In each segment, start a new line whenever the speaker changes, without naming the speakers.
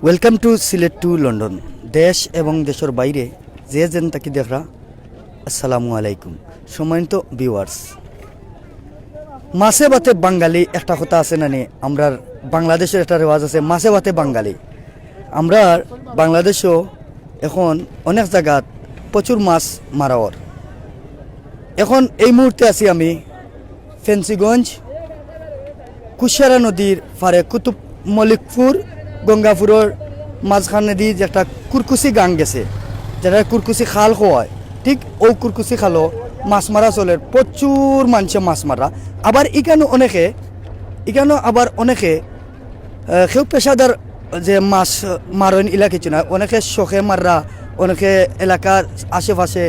Welcome to Sylhet to London. দেশ এবং দেশের বাইরে যে যেন তাকে দেখরা আসসালামু আলাইকুম। সম্মানিত ভিউয়ার্স, মাছে ভাতে বাঙালি একটা কথা আছে না নি? আমরা বাংলাদেশের একটা রেওয়াজ আছে, মাছে ভাতে বাঙালি। আমরা বাংলাদেশও এখন অনেক জায়গাত প্রচুর মাছ মারাওয়ার। এখন এই মুহূর্তে আছি আমি ফেন্সিগঞ্জ কুশিয়ারা নদীর পারে কুতুব মলিকপুর গঙ্গাপুরের মাঝখানে দিয়ে যে একটা কুরকুচি গাং গেছে, যেটা কুরকুচি খাল হয়, ঠিক ও কুরকুচি খালও মাছ মারা চলে, প্রচুর মানুষে মাছ মারা। আবার এখানেও আবার অনেকে কেউ পেশাদার যে মাছ মারেন ইলা কিছু না, অনেকে শখে মাররা, অনেকে এলাকার আশেপাশে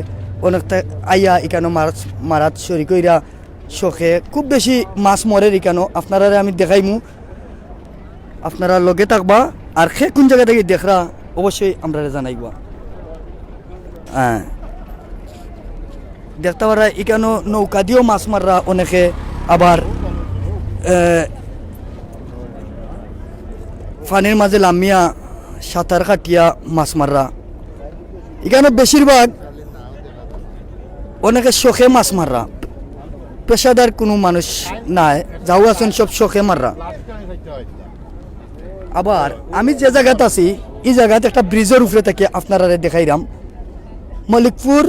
অনেকটা আইয়া এখানে মাছ মারাত শরিকইরা শখে খুব বেশি মাছ মরে এখানেও। আপনারা আমি দেখাইমু, আপনারা লগে থাকবা। আর সে কোন জায়গা থেকে দেখরা অবশ্যই আমরা জানাইবা। হ্যাঁ, দেখতে পারা এখানেও নৌকা দিয়েও মাছ মাররা অনেকে, আবার পানির মাঝে লামিয়া সাঁতার কাটিয়া মাছ মাররা। এখানে বেশিরভাগ অনেকে শখে মাছ মাররা, পেশাদার কোনো মানুষ নাই, যাও আছেন সব শখে মাররা। আবার আমি যে জায়গাতে আছি এই জায়গাতে একটা ব্রিজের উপরে থেকে আপনারা দেখাইলাম, মলিকপুর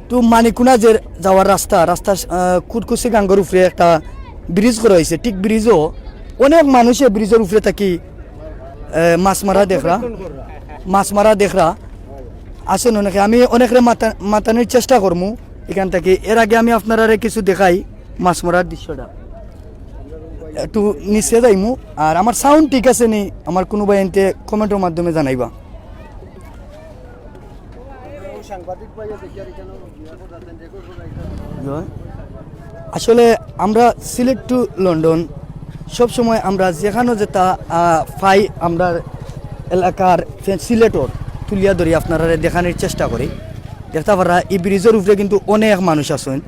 টু মানিকুনা যে যাওয়ার রাস্তা কুরকুচি গাঙ্গের উপরে একটা ব্রিজ করা হয়েছে। ঠিক ব্রিজও অনেক মানুষে ব্রিজের উপরে থাকি মাছ মারা দেখরা আসেন অনেকে। আমি অনেকের মাতানোর চেষ্টা করবো এখান থেকে। এর আগে আমি আপনারা কিছু দেখাই মাছ মারার দৃশ্যটা, একটু নিচে যাইমু। আর আমার সাউন্ড ঠিক আছে নি আমার কোনো ভাই এনতে কমেন্টের মাধ্যমে জানাইবা। আসলে আমরা সিলেট টু লন্ডন সবসময় আমরা যেখানে যেটা পাই আমরা এলাকার সিলেটর তুলিয়া ধরি আপনারা দেখানোর চেষ্টা করি। দেখতে পারা এই ব্রিজের উপরে কিন্তু অনেক মানুষ আছেন,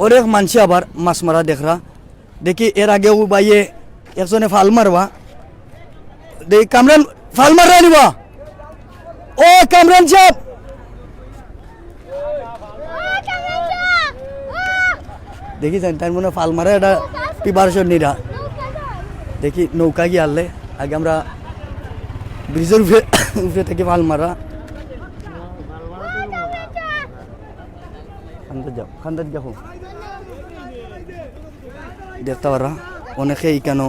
অনেক মানুষে আবার মাছ মারা দেখরা দেখি। এর আগেও বাইয়ে একজনে ফাল মারবা, দেখি কামরান ফাল মারা নিবা। ও কামরান সাহেব, দেখি যান তার মনে ফাল মারা এটা প্রিপারেশন নিরা। দেখি নৌকা গিয়ে আনলে আগে আমরা ব্রিজের উপরে থেকে ফাল মারা। খান্দার যাও দেখতে পারা অনেকে কেন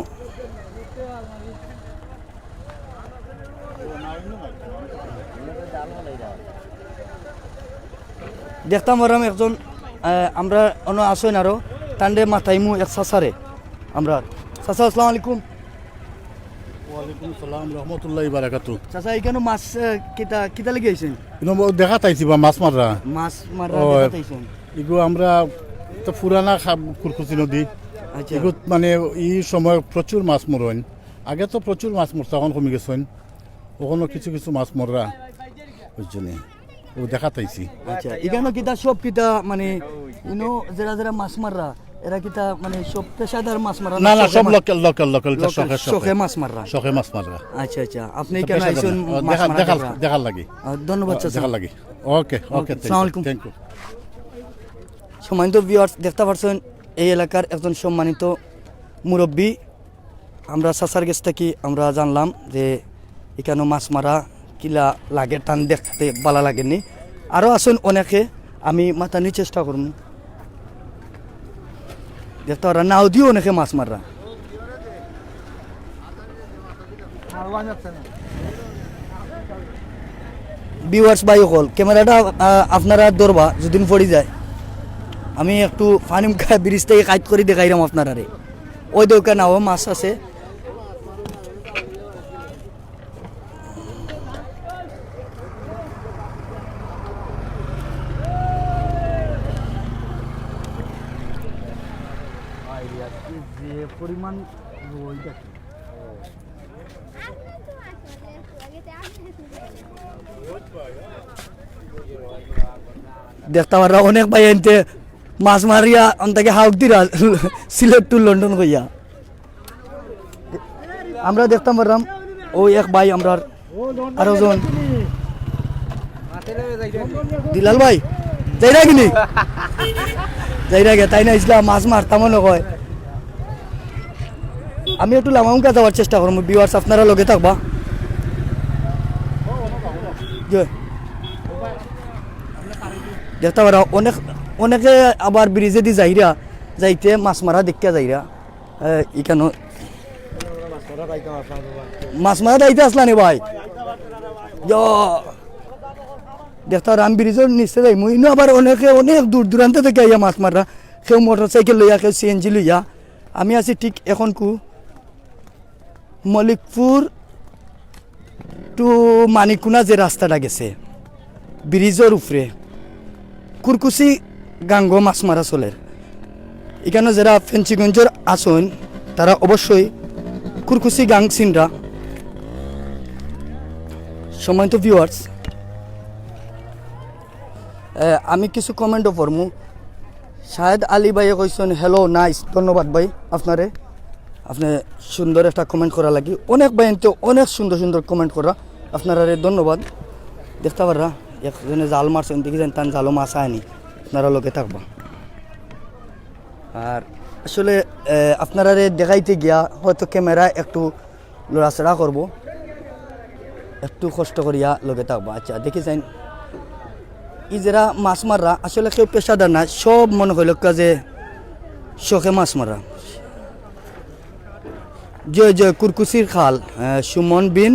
দেখতাম পারাম একজন আমরা অন্য আসেন আরো টান্ডে মাথাইমু এক চাচারে আমরা। চাচা আসসালামু আলাইকুম।
ওয়ালাইকুম সালাম রহমতুল্লাহি বারাকাতু।
চাচা এখানে মাছ কিতা লেগে আইছেন?
দেখা তাইছি বা মাছ মারা
দেখা তাইছেন।
এগুলো আমরা তো পুরানা কুরকুচি নদী, এগুলো মানে এই সময় প্রচুর মাছ মরেন। আগে তো প্রচুর মাছ মরছে, এখন কমে গেছেন, ওখানে কিছু কিছু মাছ মররা ওই জন্য ও দেখা তাইছি।
আচ্ছা, এখানে কিতা সব কিতা মানে যারা মাছ মাররা এরা কিতা মানে সব পেশাদার মাছ মারা?
না, সব লোকাল
শখে মাছ মাররা। আচ্ছা, আপনি কেন আইছেন
দেখার লাগে?
ধন্যবাদ চাচা,
দেখার লাগে। ওকে,
আসসালামু আলাইকুম।
Thank you.
সম্মানিত ভিউয়ার্স, দেখতে পাচ্ছেন এই এলাকার একজন সম্মানিত মুরব্বী। আমরা চাচার কাছ থেকে আমরা জানলাম যে এখানে মাছ মারা কিলা লাগে, টান দেখতে ভালো লাগেনি। আরও আছেন অনেকে, আমি মাতানোর চেষ্টা করব। দেখতে পারা নাও দিও অনেকে মাছ মাররা। ভিউয়ার্স ভাই হল ক্যামেরাটা আপনারা ধরবা যদি পড়ে যায়। আমি একটু পানি ব্রিজ থেকে কাজ করে দেখাইলাম আপনারা। ওই দোকান নাও মাছ আছে। যে পরিমাণ রোদ দেখি দেখতে পারা অনেক ভাই এনতে মাছ মারিয়া অন্তাকে হাউক দিরা সিলেট টু লন্ডন কইয়া আমরা দেখতাম পারলাম ওই এক ভাই আমরা আরো জন দিলাল ভাই যাই না কিনি যাই না গে তাই না ইসলাম মাছ মারতামও নয় আমি একটু লামাউকা যাওয়ার চেষ্টা করবো ভিউয়ার্স আপনারা লগে থাকবা দেখতে পারা অনেকে আবার ব্রিজে দি যাইরা যাইতে মাছ মারা দেখিয়া যাইরা এখানে মাছ মারা যাইতে আসলা নি ভাই দেখতে পারা আমি ব্রিজের নিচে যাই মুই আবার অনেকে অনেক দূর দূরান্ত থেকে আইয়া মাছ মারা কেউ মোটর সাইকেল লইয়া কেউ সিএনজি লইয়া আমি আছি ঠিক এখন মলিকপুর টু মানিকুনা যে রাস্তাটা গেছে ব্রিজের উপরে কুরকুচি গাঙ্গ মাছ মারা চলে এখানে যারা ফেঞ্চিগঞ্জের আসন তারা অবশ্যই কুরকুচি গাং চিনরা সময় তো ভিউয়ার্স আমি কিছু কমেন্টও পড়মু শাহেদ আলী ভাইয়ে কইছেন হ্যালো নাইস ধন্যবাদ ভাই আপনারে আপনি সুন্দর একটা কমেন্ট করা লাগি অনেক ভাই তো অনেক সুন্দর সুন্দর কমেন্ট করা আপনারা ধন্যবাদ দেখতে পাররা একজনে জাল মারছেন দেখেছেন তার জালও মাছ আয়নি আপনারা লোকে থাকবা আর আসলে আপনারা দেখাইতে গিয়া হয়তো ক্যামেরা একটু লড়াচড়া করবো একটু কষ্ট করিয়া লোকে থাকবা আচ্ছা দেখেছেন ই যারা মাছ মাররা আসলে কেউ পেশাদার না সব মনে হইল যে শখে মাছ মারা জয় জয় কুরকুচির খাল সুমন বিন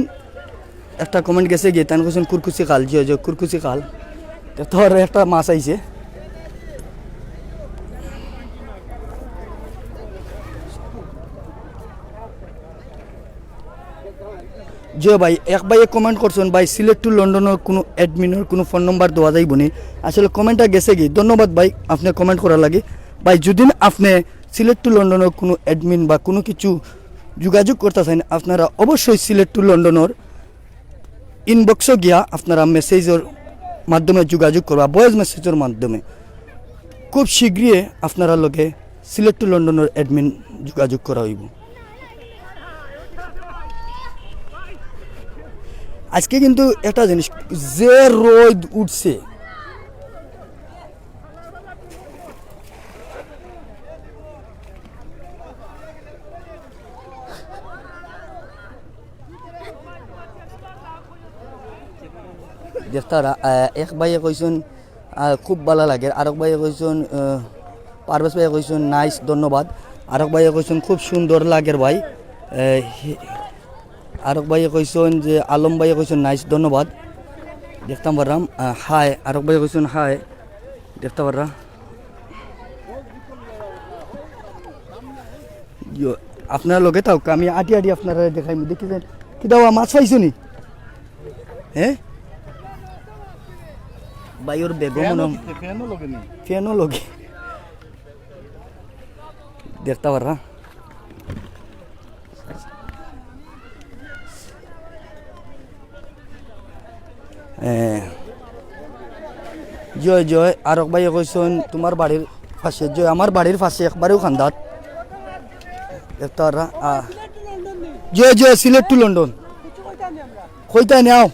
একটা কমেন্ট গেছে গিয়ে তান কোন কুরকুচি খাল জয় জয় কুরকুচি খাল তোর একটা মাছ আইছে জয় ভাই এক ভাইয়ে কমেন্ট করছেন ভাই সিলেট টু লন্ডনের কোনো অ্যাডমিনের কোনো ফোন নম্বর দেওয়া যাইব নি আসলে কমেন্টটা গেছে কি ধন্যবাদ ভাই আপনি কমেন্ট করার লাগে ভাই যদি আপনি সিলেট টু লন্ডনের কোনো অ্যাডমিন বা কোনো কিছু যোগাযোগ করতেছেন আপনারা অবশ্যই সিলেট টু লন্ডনের ইনবক্সে গিয়া আপনারা মেসেজের মাধ্যমে যোগাযোগ করবা ভয়েস মেসেজের মাধ্যমে খুব শীঘ্রই আপনারা লগে সিলেট টু লন্ডনের অ্যাডমিন যোগাযোগ করা হইব আজকে কিন্তু একটা জিনিস যে রোদ উঠছে দেখতারা এক ভাইয়ে কইছেন খুব ভালো লাগে আরেক ভাইয়ে কইছেন পারভেজ ভাইয়ে কইছেন নাইস ধন্যবাদ আরেক ভাইয়ে কইছেন খুব সুন্দর লাগের ভাই আরেক ভাইয়ে কইছেন যে আলম ভাইয়ে কইছেন নাইস ধন্যবাদ দেখতাম পারলাম হাই আরেক ভাইয়ে কইছেন হাই দেখতে পাররা আপনারা লগে থাক আমি আটি আটি আপনারা দেখাই দেখেছেন কি দাও মাছ পাইছো নি হ্যাঁ বাইর বেগম ফ্যানও লগে দেখতে পাররা জয় জয় আরক ভাই কইছেন তোমার বাড়ির পাশে জয় আমার বাড়ির পাশে একবারেও খান্দাত দেখতে পাররা জয় জয় সিলেট টু লন্ডন কইতা নাও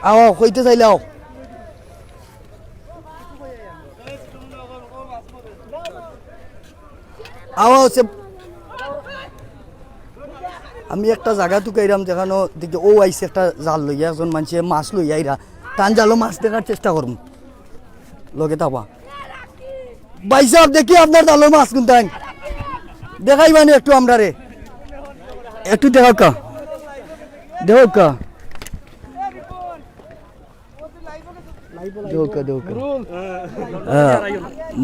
আও কইতে চাইলে আও আও সে আমি একটা জায়গা টুকাইরাম যেখানে দেখি ও আইসে একটা জাল লইয়া একজন মানুষে মাছ লইয়া আইরা টান জালও মাছ দেখার চেষ্টা করুন লগে তাপা ভাই সাহেব দেখি আপনার জালের মাছ কোনটাই দেখাই মানে একটু আমরা রে একটু দেখাও কা দেখাও কা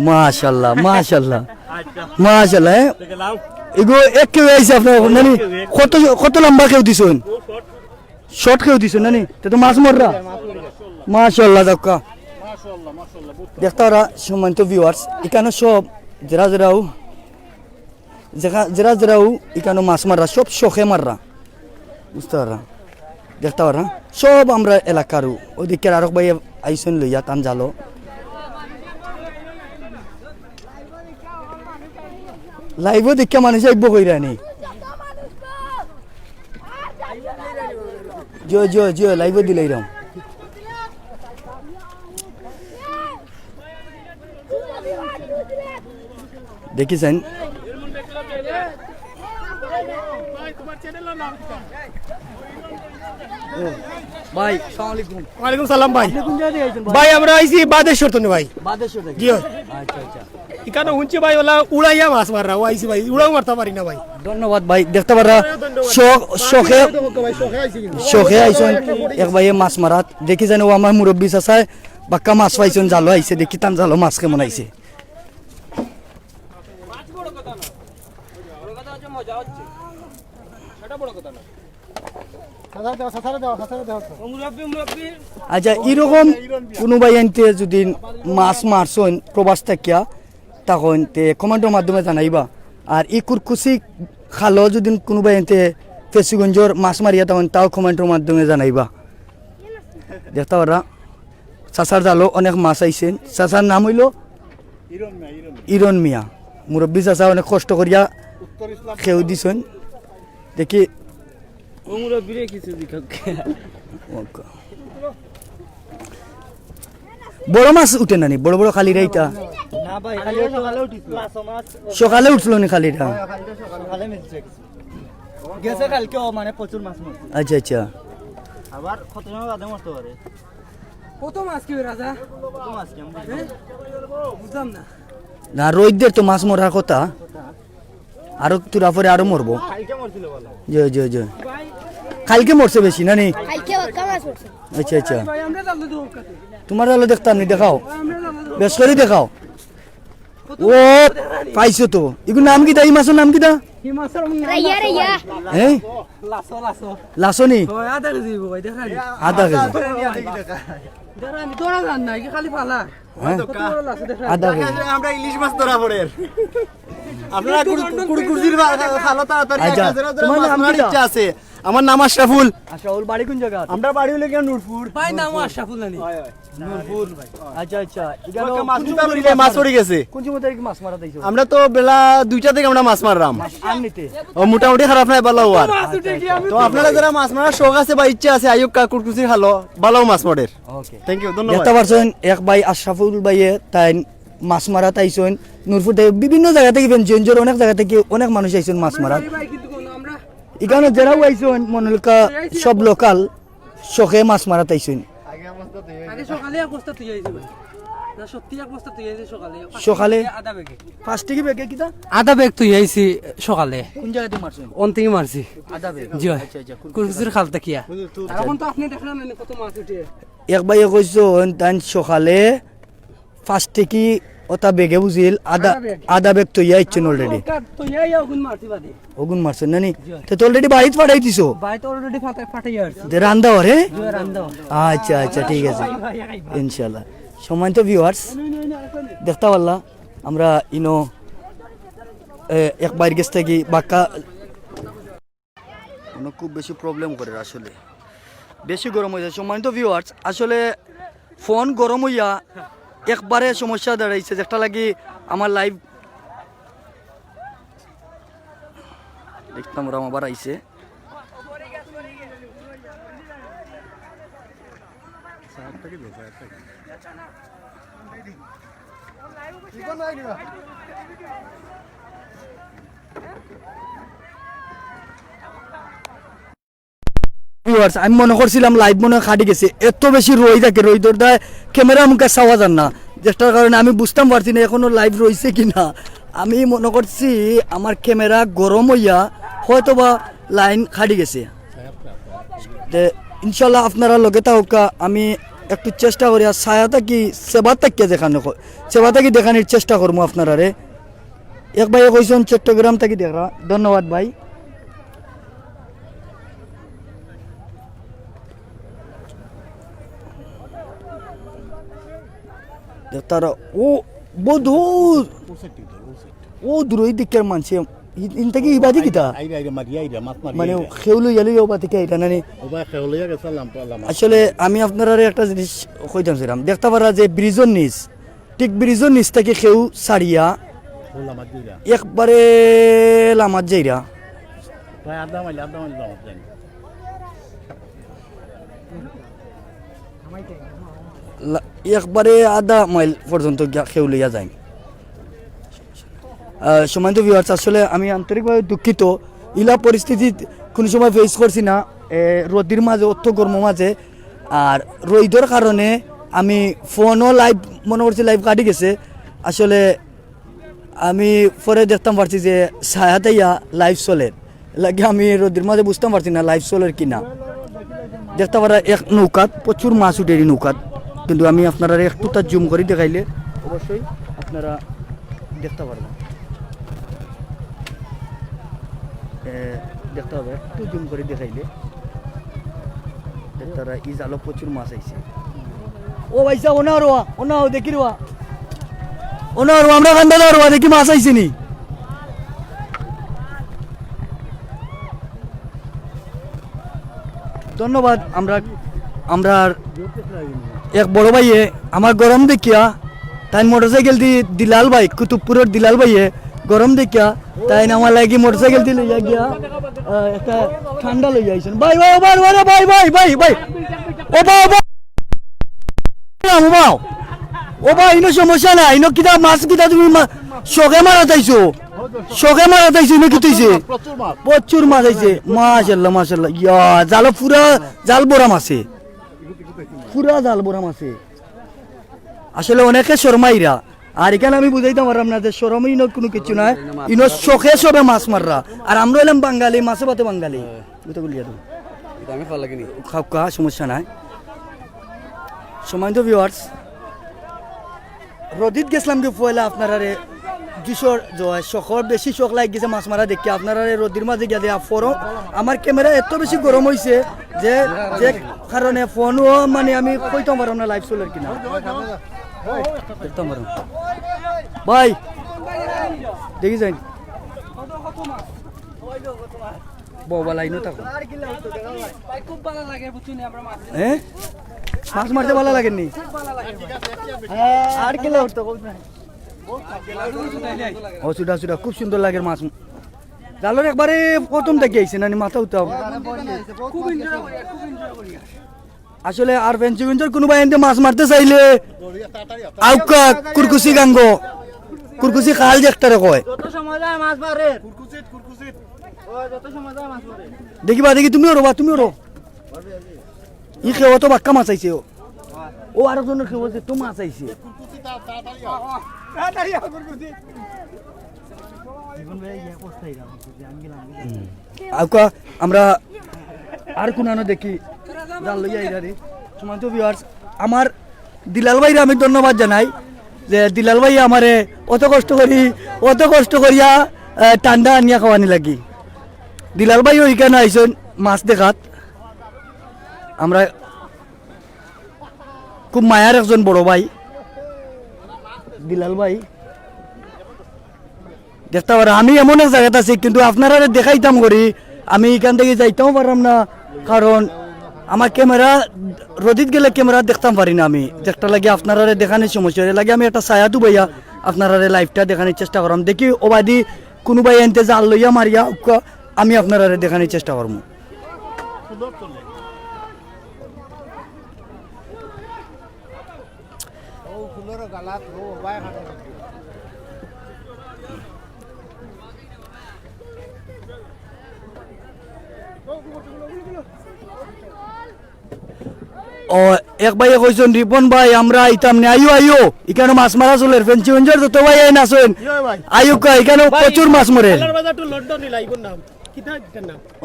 মাশাআল্লাহ মাশাআল্লাহ মাশাআল্লাহ এগো এক কেউ আইছে আপনার নানি কত কত লম্বা কেউ দিছেন শর্ট কেউ দিছেন নানি তো মাছ মররা মাশাআল্লাহ দেখা দেখতে ওরা সম্মানিত ভিউয়ার্স এখানে সব যারাও এখানে মাছ মাররা সব শখে মাররা বুঝতে পাররা দেখতে পাররা সব আমরা এলাকারও ওদিকে আরক ভাই আইসন লইয়া টান জালো লাইভও দেখে মানুষ আইব কইরানি জিও লাইভও দিলে এরম দেখিছেন ভাই আসসালামু আলাইকুম
ওয়ালাইকুম সালাম ভাই
আপনি কোন জায়গা থেকে আইছেন
ভাই আমরা আইছি বাদেশ্বর তো ভাই
বাদেশ্বর থেকে
জি
আচ্ছা আচ্ছা
এখানে শুনছি ভাই ওলা উড়াইয়া মাছ মাররা ও আইছি ভাই উড়াও মারতে পারি না ভাই
ধন্যবাদ ভাই দেখতে পারা শখে আইসন এক ভাইয়ে মাছ মারাত দেখি জানো আমার মুরব্বী চাচায় বাক্কা মাছ পাইছেন জালো আইছে দেখি টান জালো মাছ কেমন আইছে আচ্ছা এরকম কোনোবাই আনতে যদি মাছ মারছেন প্রবাস থাকিয়া তখন তে কমেন্টের মাধ্যমে জানাইবা আর ই কুরকুচি খালো যদি কোনোবাই আনতে ফেসুগঞ্জর মাছ মারিয়া তখন তাও কমেন্টের মাধ্যমে জানাইবা দেখতে পারা চাচার জালো অনেক মাছ আইছেন চাচার নাম হইল ইরন মিয়া মুরব্বী চাচা অনেক কষ্ট করিয়া খেউ দিছেন দেখি বড় মাছ উঠে নানি বড় বড় খালি রাইতা সকালে উঠলো নি খালিটা
গেছে কালকে মানে প্রচুর মাছ মারছে
আচ্ছা আচ্ছা
আবার খতরনাক আদে মারতে পারে
কত মাছ কি রাজা
কত মাছ কি আমরা
বুঝলাম না
না রোহিতদের তো মাছ মরার কথা আরো তুরা পরে আরো মরবো
কালকে মারছিল বলা
জয় জয় জয় কালকে মরছে বেশি না নি
কালকে বাক্কা মাছ পড়ছে
আচ্ছা আচ্ছা
ভাই আমরা জানলে তো কাতে
তোমার আলো দেখতাম নি দেখাও
আমরা জানলে
বেশ করে দেখাও ও পাইছো তো এগুলো নাম কি দা এই মাছের নাম কি দা
কি মাছের
রাইয়া রাইয়া
হ্যাঁ
লাসো লাসো
লাসনি
ওই আধা কেজি ভাই দেখানি
আধা কেজি
দেখানি তোরা জান না কি খালি পালা
হ্যাঁ
কত বড় লাসো দেখানি
আধা কেজি
আমরা ইলিশ মাছ ধরা পড়ে আপনারা কুড়কুড়ির খালো তাড়াতাড়ি
আচ্ছা, তোমার নাম কি দা?
ইচ্ছা আছে আমার নাম আশরাফুল
আচ্ছা ওর বাড়ি কোন জায়গা
আমরা বাড়ি হইলে কেন নূরপুর
ভাই নাম আশরাফুল নানি
নূরপুর আচ্ছা আচ্ছা এখানে
মাছ পড়ে গেছে
কোন সময় তারিখ মাছ মারা দিয়েছো
আমরা তো বেলা 2টা থেকে আমরা মাছ মারলাম
আননিতে
ও মোটামুটি খারাপ নাই ভালো আর
মাছ উঠে কি আমি
তো আপনারা যারা মাছ মারার শখ আছে বা ইচ্ছা আছে আইয়ুক কুড়কুচি খালো ভালো মাছ মারের
ওকে
থ্যাংক ইউ ধন্যবাদ
দেখতে পারছেন এক ভাই আশরাফুল ভাইয়ে তাই মাছ মারা তাইছেন নূরপুর থেকে বিভিন্ন জায়গা থেকে বেঞ্জর অনেক জায়গা থেকে অনেক মানুষ আইছেন মাছ মারা
ভাই কিন্তু কোন আমরা
এখানে যারাও আইছেন মনলকা সব লোকাল শখে মাছ মারা তাইছেন
আগে সকালে এক বস্তা তুই আইছি ভাই না সত্যি এক বস্তা তুই আইছি সকালে
সকালে
আধা বেগে
ফার্স্ট থেকে বেগে কিটা
আধা বেগ তুই আইছি সকালে
কোন জায়গাতে মারছেন
অন্তিম মারছি
আধা বেগ
জি
আচ্ছা আচ্ছা
কুরকুসির খালতা কিয়া এখন তো আপনি দেখলেন না কত মাছ উঠে
এক ভাইয়ে কইছেন তাই সকালে ফার্স্ট থেকে ওটা বেগে বুঝিল আধা বেগ তৈয়া ইচ্ছেন অলরেডি
তো ইয়াই আগুন মারতি বাদে
ওগুন মারছেন নানি তো অলরেডি বাড়িতে পাঠাই দিছো
ভাই তো অলরেডি ফাটাই আসছে
রান্দা রে
জয় রান্দা
আচ্ছা আচ্ছা ঠিক আছে ইনশাল্লাহ সম্মানিত ভিউয়ার্স দেখতে পারলা আমরা ইনো এক বাইর গেছ থেকে বাক্কা খুব বেশি প্রবলেম করে আসলে বেশি গরম হয়ে যায় সম্মানিত ভিউয়ার্স আসলে ফোন গরম হইয়া একবারে সমস্যা দাঁড়াইছে যেটা লাগি আমার লাইভ দেখতাম ওরা আবার আইছে আমি মনে করছিলাম লাইভ মনে হয় খাটি গেছে এত বেশি রই থাকে রইদর দায় ক্যামেরা মুখে চাওয়া যান না যেটার কারণে আমি বুঝতাম পারছি না এখনো লাইভ রয়েছে কিনা আমি মনে করছি আমার ক্যামেরা গরম হইয়া হয়তো বা লাইন খাটি গেছে ইনশাল্লাহ আপনারা লগে থাকা আমি একটু চেষ্টা করি আর ছায়াটা কি সেবা তাকিয়ে দেখানো সেবা থাকি দেখানোর চেষ্টা করবো আপনারা রে এক ভাই কইছেন চট্টগ্রাম থেকে দেখা ধন্যবাদ ভাই তারা ও বধু ও দূরই দিকের মানছে ইনতা কি ইবাদি কিতা
আইরা আইরা মারি আইরা মাছ মারি
মানে খেউলো ইয়ালি ওবা থেকে এটা নানি
ওবা খেলইয়া গেছলাম পালাম
আসলে আমি আপনারা একটা জিনিস কইতাম ছিলাম দেখতে পারা যে ব্রিজের নিচ ঠিক ব্রিজের নিচ থেকে খেউ সারিয়া
বললাম আদিরা
একবারে লামাত যাইরা
প্রায় আধা মাইল দাও জানি
একবারে আধা মাইল পর্যন্ত খেউ লইয়া যায় সম্মানিত ভিউয়ার্স আসলে আমি আন্তরিকভাবে দুঃখিত ইলা পরিস্থিতি কোনো সময় ফেস করছি না রোদির মাঝে অত্য গরম মাঝে আর রোদের কারণে আমি ফোনও লাইভ মনে করছি লাইভ কাটি গেছে আসলে আমি পরে দেখতাম পারছি যে ছায়াতেইয়া লাইভ চলে লাগে আমি রোদের মাঝে বুঝতাম পারছি না লাইভ চলের কিনা দেখতে পারা এক নৌকাত প্রচুর মাছ উঠে এই নৌকাত কিন্তু আমি আপনারা একটু তার জুম করে দেখাইলে অবশ্যই আপনারা দেখতে পারবেন দেখতে হবে একটু জুম করে দেখাইলে তারা ই জালো প্রচুর মাছ আইছে ও ভাইসা ওনা রোয়া ওনাও দেখি রোয়া ওনা রোয়া আমরা কান্দা রোয়া দেখি মাছ আইছে নি ধন্যবাদ আমরা এক বড় ভাইয়ে আমার গরম দেখিয়া তাই মোটরসাইকেল দিয়ে দিলাল ভাই কুতুবপুরের দিলাল ভাইয়ে গরম দেখিয়া তাই আমার লাগি মোটরসাইকেল দিয়ে লইয়া গিয়া একটা ঠান্ডা লইয়া আইছেন ভাই ভাই ভাই ভাই ভাই ভাই ভাই ও বাবা ও ভাই ইনো সমস্যা নাই ইনো কিটা মাছ কিটা তুমি শখে মারা তাইছো ইনো কি তুইছে প্রচুর মাছ আইছে মাশাআল্লাহ মাশাআল্লাহ ইয়া জাল পুরা জাল বড়া মাছে পুরা জাল বড়া মাছে আসলে অনেকে শর্মাইরা আর এখানে আমি বুঝাইতে পারলাম না যে শরমই ইনো কোনো কিছু নাই ইনো শখে সবে মাছ মাররা আর আমরা এলাম বাঙালি মাছে ভাতে বাঙালি বুঝতে বলিয়া তো
আমি খাওয়া লাগেনি
খাওয়া সমস্যা নাই সম্মানিত ভিউয়ার্স রদিত গেছিলাম কি পয়লা আপনারা দুশোর শখর বেশি শখ লাগ গেছে মাছ মারা দেখি আপনারা রদির মাঝে গিয়ে দেয়া ফোরো আমার ক্যামেরা এত বেশি গরম হয়েছে যে যে কারণে ফোনও মানে আমি কইতাম পারলাম না লাইভ চলার কিনা দেখতাম পারলাম ভাই দেখি যাই বউবা লাইনও থাকো হ্যাঁ মাছ মারতে ভালো লাগেনি আর কিলা উঠতো ও সুডা সুডা খুব সুন্দর লাগে মাছ জালর একবারে প্রথম থেকে আইছে না মাথা উঠাও আসলে আর ফেঞ্চুগঞ্জের কোনো বাইন্দে মাছ মারতে চাইলে আউকা কুরকুচি গাঙ্গ কুরকুচি খাল দেখতারে কয় দেখিবা দেখি তুমিও রবা তুমিও রো ই খেয়ে তো বাক্কা মাছ আইছে ও আর একজনের খেয়ে তো মাছ আইছে আমরা আর কোনানো দেখি জাল লইয়া আইরারে সম্মানিত ভিউয়ার্স আমার দিলাল ভাইরে আমি ধন্যবাদ জানাই যে দিলাল ভাই আমারে অত কষ্ট করিয়া ঠান্ডা আনিয়া খাওয়ানি লাগি দিলাল ভাই ওইখানে আইসন মাছ দেখাত আমরা খুব মায়ার একজন বড় ভাই দিলাল ভাই দেখতে পারা আমি এমন এক জায়গাতে আছি কিন্তু আপনারা দেখাইতাম করি আমি এখান থেকে যাইতেও পারলাম না কারণ আমার ক্যামেরা রোদিত গেলে ক্যামেরা দেখতাম পারি না আমি দেখতে লাগে আপনারা দেখানোর সমস্যা লাগে আমি একটা ছায়া দুবাইয়া আপনারা লাইভটা দেখানোর চেষ্টা করলাম দেখি ওবাদি কোনোবাই এনতে জাল লইয়া মারিয়া আমি আপনারা দেখানোর চেষ্টা করবো ও এক ভাই কইছেন রিপন ভাই আমরা আইতাম না আইও এখানে মাছ মারা চলে ফেঞ্চুগঞ্জের যত ভাই আইন আসেন আইও কা এখানে প্রচুর মাছ মরে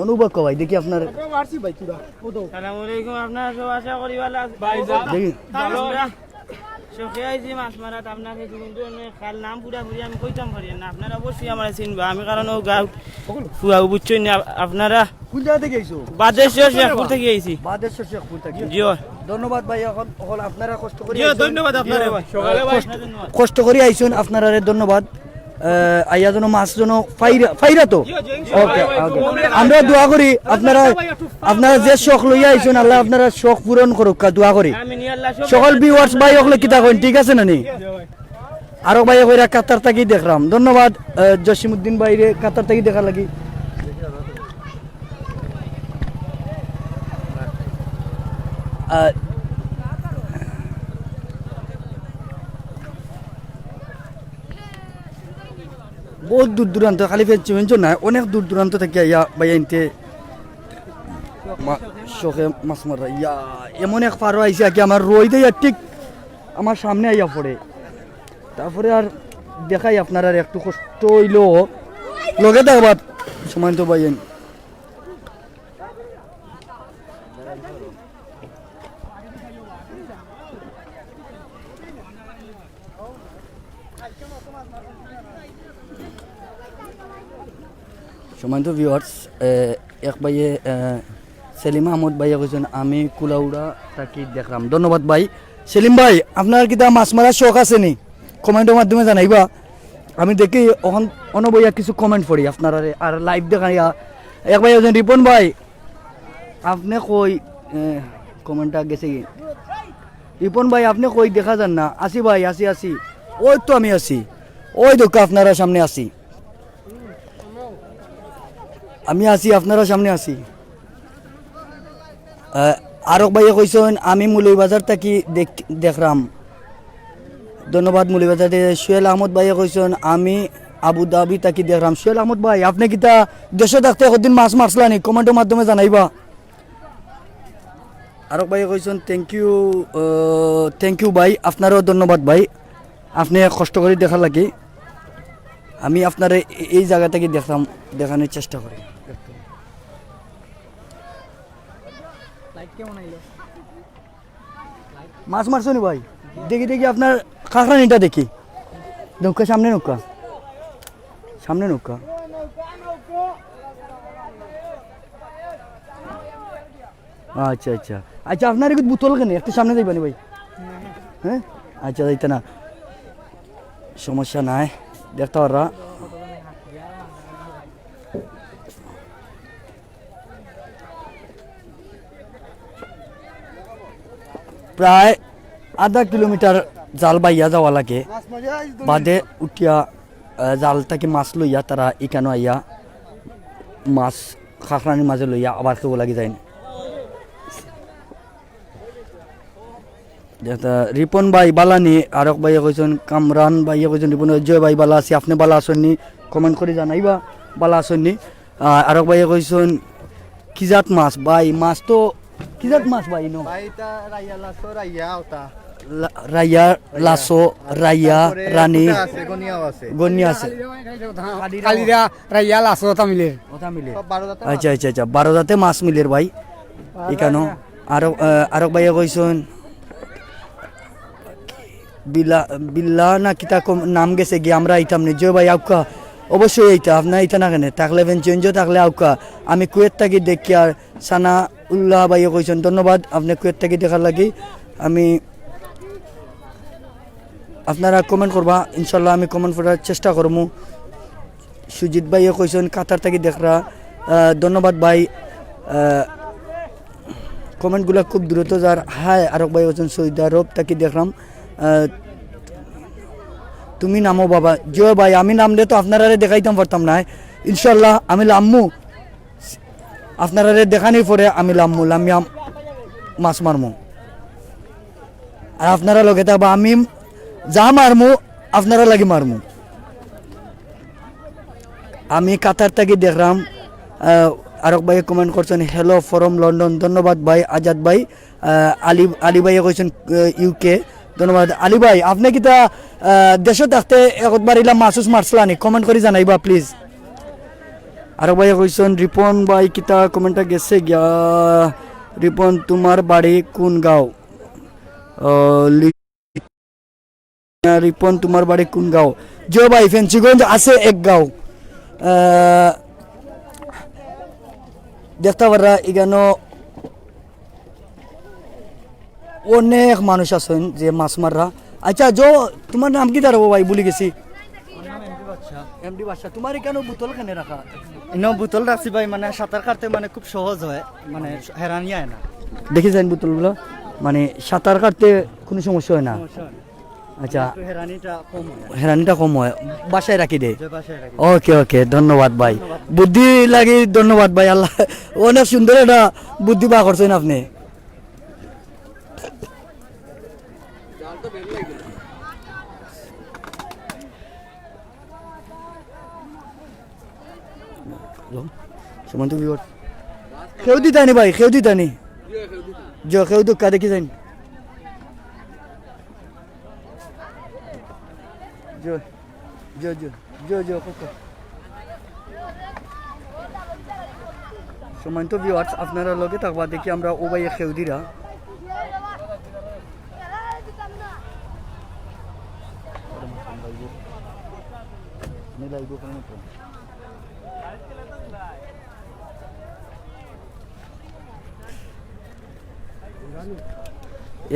অনুভব ভাই দেখি আপনার
আসসালামু আলাইকুম আপনারা সব আশা করি ভালো
দেখি
শখে আইছি মাছ মারাত আপনাকে কিন্তু খাল নাম পুরা পুরি আমি কইতাম পারি না আপনারা অবশ্যই আমার চিনবা আমি কারণ ও গাঁও ফুয়া বুঝছেন না আপনারা
কোন জায়গা থেকে আইছো
বাদেশ্বর শেখপুর থেকে আইছি
বাদেশ্বর শেখপুর থেকে
জিও
ধন্যবাদ ভাই এখন আপনারা কষ্ট করে
ধন্যবাদ আপনারা সকালে
কষ্ট করে আইছেন আপনারা ধন্যবাদ আইয়া যেন মাছ যেন ফাইরা তো ওকে আমরা দোয়া করি আপনারা আপনারা যে শখ লইয়া আইছেন আল্লাহ আপনারা শখ পূরণ করুক দোয়া করি সকল ভিউয়ার্স ভাই হকলে কিতা কইন ঠিক আছে নানি আরো ভাই কইরা কাতার থাকি দেখলাম ধন্যবাদ জসিমউদ্দিন ভাইরে কাতার থাকি দেখা লাগি বহুত দূর দূরান্ত খালি ফেঞ্চ না অনেক দূর দূরান্ত থেকে ইয়া ভাই আনতে শখে মাছ মারা ইয়া এমন এক পারো আইসে কি আমার রই দেয় ঠিক আমার সামনে আইয়া পড়ে তারপরে আর দেখাই আপনার আর একটু কষ্ট হইল লগে দেখবার সময় তো ভাই সম্মানিত ভিউয়ার্স এক ভাইয়ে সেলিম আহমদ ভাইয়া কৈছেন আমি কুলাউড়া তাকে দেখলাম ধন্যবাদ ভাই সেলিম ভাই আপনার কিতা মাছ মারার শখ আছে নি কমেন্টের মাধ্যমে জানাইবা আমি দেখি অন ভাইয়া কিছু কমেন্ট পড়ি আপনার আর লাইভ দেখাইয়া এক ভাই আছেন রিপন ভাই আপনি কই কমেন্টটা গেছে কি রিপন ভাই আপনি কই দেখা যান না আসি ভাই আসি ওই তো আমি আসি ওই দোকা আপনারা সামনে আসি আমি আছি আপনারা সামনে আছি আরক ভাইয়া কইছেন আমি মুলইবাজার থাকি দেখলাম ধন্যবাদ মুলইবাজার সোহেল আহমদ ভাইয়া কইছেন আমি আবু দাবি থাকি দেখলাম সোহেল আহমদ ভাই আপনি কিতা দেশে থাকতে কতদিন মাছ মারছিলানি কমেন্টের মাধ্যমে জানাইবা আরক ভাইয়া কইছেন থ্যাংক ইউ ভাই আপনারও ধন্যবাদ ভাই আপনি কষ্ট করে দেখা লাগি আমি আপনার এই জায়গা থেকে দেখলাম দেখানোর চেষ্টা করি মাছ মারছো নি ভাই দেখি আপনার খাখরানিটা দেখি নৌকা সামনে নৌকা আচ্ছা আপনার একটু বোতল কেন একটু সামনে যাইবানি ভাই হ্যাঁ আচ্ছা যাইতে না সমস্যা নাই দেখতে পাররা প্রায় আধা কিলোমিটার জাল বাইয়া যাওয়া লাগে বাদে উঠিয়া জালটাকে মাছ লইয়া তারা এখানে আইয়া মাছ খাখরানির মাঝে লইয়া আবার খেব লাগি যায় রিপন ভাই বালানি আরক ভাইয়া কইছেন কামরান ভাইয়া কইছেন রিপন জয় ভাই বালা আছি আপনি বালা আসেননি কমেন্ট করে জানাইবা বালা আসেননি আরক ভাইয়া কইছেন কিজাত মাছ ভাই মাছ তো কিজাত মাছ ভাই নো রাইয়া লাসো রাইয়া রানী গনিয়া আছে আচ্ছা 12 জাতে মাছ মিলের ভাই এখানো আরক ভাইয়া কইছেন বিল্লা না কিতা নাম গেছে গিয়ে আমরা আইতাম নি জয় ভাই আউকা অবশ্যই এইটা আপনার এইটা না কেন থাকলে চেঞ্জ থাকলে আউকা আমি কুয়েত থাকি দেখি আর সানা উল্লাহ ভাইয়া কইছেন ধন্যবাদ আপনি কুয়েত থাকি দেখার লাগি আমি আপনারা কমেন্ট করবা ইনশাল্লাহ আমি কমেন্ট করার চেষ্টা করবো সুজিত ভাইয়া কইছেন কাতার থাকি দেখরা ধন্যবাদ ভাই কমেন্টগুলো খুব দ্রুত যার হাই আরক ভাই কইছেন সৌদি আরব থাকি দেখলাম তুমি নামো বাবা জয় ভাই আমি নামলে তো আপনারা দেখাইতাম পারতাম না ইনশাল্লাহ আমি লামমু আপনারা দেখানি পরে আমি লামিয়াম মাছ মারমু আর আপনারা লগে থাকবা আমি যা মারমু আপনারা লাগি মারমু আমি কাতার থেকে দেখলাম আরক ভাই কমেন্ট করছেন হ্যালো ফ্রম লন্ডন ধন্যবাদ ভাই আজাদ ভাই আলী ভাইয়া কইছেন ইউকে ধন্যবাদ আলী ভাই আপনি কিতা দেশে থাকতে একবার ইলাম মাছুস মারছলানি কমেন্ট করে জানাইবা প্লিজ আরক ভাইয়া কইছেন রিপন ভাই কিতা কমেন্টটা গেছে গিয়া রিপন তোমার বাড়ি কোন গাঁও রিপন তোমার বাড়ি কোন গাঁও জয় ভাই ফেঞ্চুগঞ্জ আছে এক গাঁও দেখতে পারা এখানে অনেক মানুষ আছেন যে মাছ মাররা আচ্ছা তোমার নাম কি দাঁড়াবো ভাই ভুলে গেছি এমডি বাদশা তোমার কেন বোতল কেন রাখা?
ইনো বোতল রাখছি ভাই, মানে সাঁতার কাটতে মানে খুব সহজ হয়, মানে হেরানি হয় না।
দেখি যান বোতলগুলো, মানে সাঁতার কাটতে কোনো সমস্যা হয় না। আচ্ছা,
একটু হেরানিটা কম হয়।
হেরানিটা কম হয়, বাসায় রাখি দে।
যে বাসায় রাখি।
ওকে ওকে, ধন্যবাদ ভাই, বুদ্ধি লাগি ধন্যবাদ ভাই। আল্লাহ অনেক সুন্দর একটা বুদ্ধি বা করছেন আপনি। সুমন্ত বিবর খেউ দিতানি ভাই, খেউ দিতানি जो खेउ दुक्का देखी जाइन जो जो जो जो जो সম্মানিত ভিউয়ার্স, আপনারা লগে থাকবা দেখি আমরা ও ভাইয়ে খেউদিরা